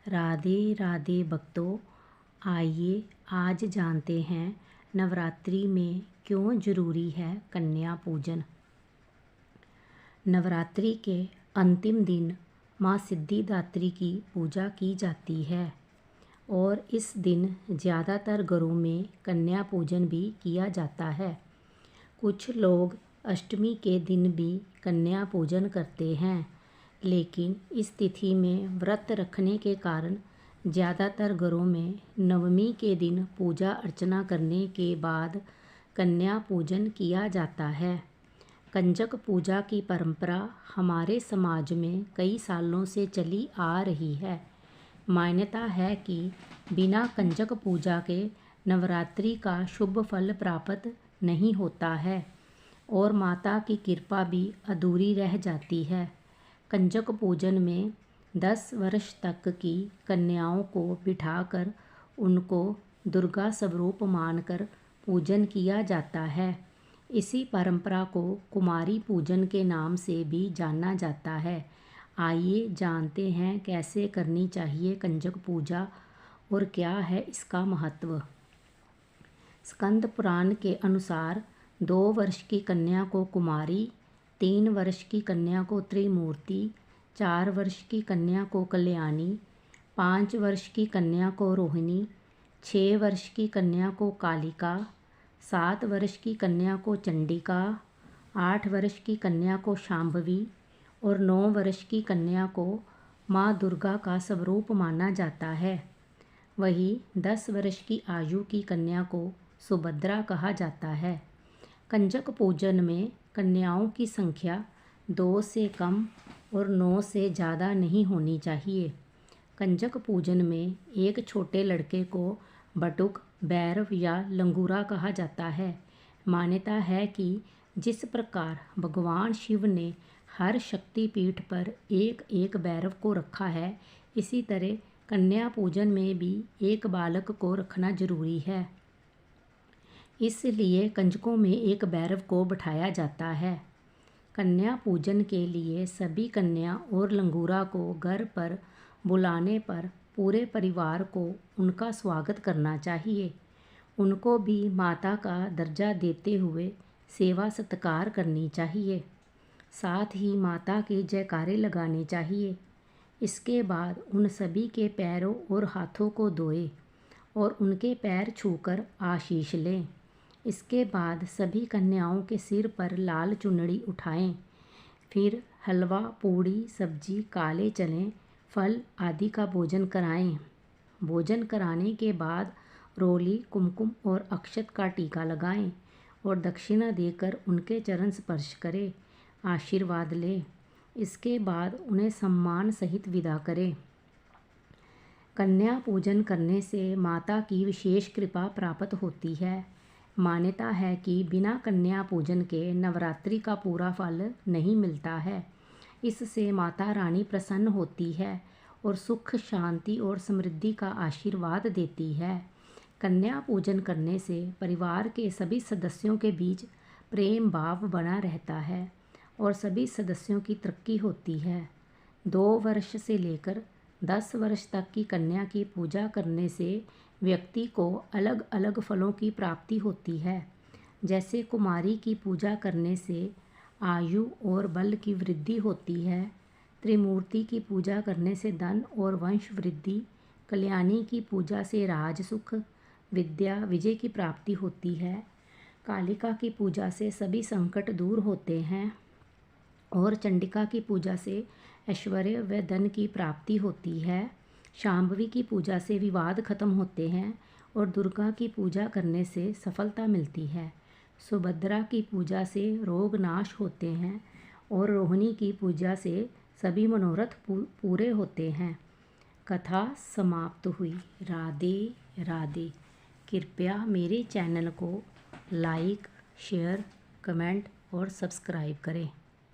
राधे राधे भक्तों, आइए आज जानते हैं नवरात्रि में क्यों ज़रूरी है कन्या पूजन। नवरात्रि के अंतिम दिन माँ सिद्धिदात्री की पूजा की जाती है और इस दिन ज़्यादातर घरों में कन्या पूजन भी किया जाता है। कुछ लोग अष्टमी के दिन भी कन्या पूजन करते हैं, लेकिन इस तिथि में व्रत रखने के कारण ज़्यादातर घरों में नवमी के दिन पूजा अर्चना करने के बाद कन्या पूजन किया जाता है। कंजक पूजा की परंपरा हमारे समाज में कई सालों से चली आ रही है। मान्यता है कि बिना कंजक पूजा के नवरात्रि का शुभ फल प्राप्त नहीं होता है और माता की कृपा भी अधूरी रह जाती है। कंजक पूजन में 10 वर्ष तक की कन्याओं को बिठाकर उनको दुर्गा स्वरूप मानकर पूजन किया जाता है। इसी परंपरा को कुमारी पूजन के नाम से भी जाना जाता है। आइए जानते हैं कैसे करनी चाहिए कंजक पूजा और क्या है इसका महत्व। स्कंद पुराण के अनुसार 2 वर्ष की कन्या को कुमारी, 3 वर्ष की कन्या को त्रिमूर्ति, 4 वर्ष की कन्या को कल्याणी, 5 वर्ष की कन्या को रोहिणी, 6 वर्ष की कन्या को कालिका, 7 वर्ष की कन्या को चंडिका, 8 वर्ष की कन्या को शांभवी और 9 वर्ष की कन्या को माँ दुर्गा का स्वरूप माना जाता है। वहीं 10 वर्ष की आयु की कन्या को सुभद्रा कहा जाता है। कंजक पूजन में कन्याओं की संख्या 2 से कम और 9 से ज़्यादा नहीं होनी चाहिए। कंजक पूजन में एक छोटे लड़के को बटुक, भैरव या लंगूरा कहा जाता है। मान्यता है कि जिस प्रकार भगवान शिव ने हर शक्तिपीठ पर एक एक भैरव को रखा है, इसी तरह कन्या पूजन में भी एक बालक को रखना जरूरी है। इसलिए कंजकों में एक भैरव को बिठाया जाता है। कन्या पूजन के लिए सभी कन्या और लंगूरा को घर पर बुलाने पर पूरे परिवार को उनका स्वागत करना चाहिए। उनको भी माता का दर्जा देते हुए सेवा सत्कार करनी चाहिए। साथ ही माता के जयकारे लगाने चाहिए। इसके बाद उन सभी के पैरों और हाथों को धोएं और उनके पैर छूकर आशीष लें। इसके बाद सभी कन्याओं के सिर पर लाल चुनरी उठाएं। फिर हलवा, पूड़ी, सब्जी, काले चने, फल आदि का भोजन कराएं। भोजन कराने के बाद रोली, कुमकुम और अक्षत का टीका लगाएं और दक्षिणा देकर उनके चरण स्पर्श करें, आशीर्वाद लें। इसके बाद उन्हें सम्मान सहित विदा करें। कन्या पूजन करने से माता की विशेष कृपा प्राप्त होती है। मान्यता है कि बिना कन्या पूजन के नवरात्रि का पूरा फल नहीं मिलता है। इससे माता रानी प्रसन्न होती है और सुख, शांति और समृद्धि का आशीर्वाद देती है। कन्या पूजन करने से परिवार के सभी सदस्यों के बीच प्रेम भाव बना रहता है और सभी सदस्यों की तरक्की होती है। 2 वर्ष से लेकर 10 वर्ष तक की कन्या की पूजा करने से व्यक्ति को अलग अलग फलों की प्राप्ति होती है। जैसे कुमारी की पूजा करने से आयु और बल की वृद्धि होती है, त्रिमूर्ति की पूजा करने से धन और वंश वृद्धि, कल्याणी की पूजा से राज सुख, विद्या, विजय की प्राप्ति होती है, कालिका की पूजा से सभी संकट दूर होते हैं और चंडिका की पूजा से ऐश्वर्य व धन की प्राप्ति होती है। शांभवी की पूजा से विवाद खत्म होते हैं और दुर्गा की पूजा करने से सफलता मिलती है। सुभद्रा की पूजा से रोग नाश होते हैं और रोहिणी की पूजा से सभी मनोरथ पूरे होते हैं। कथा समाप्त हुई। राधे राधे। कृपया मेरे चैनल को लाइक, शेयर, कमेंट और सब्सक्राइब करें।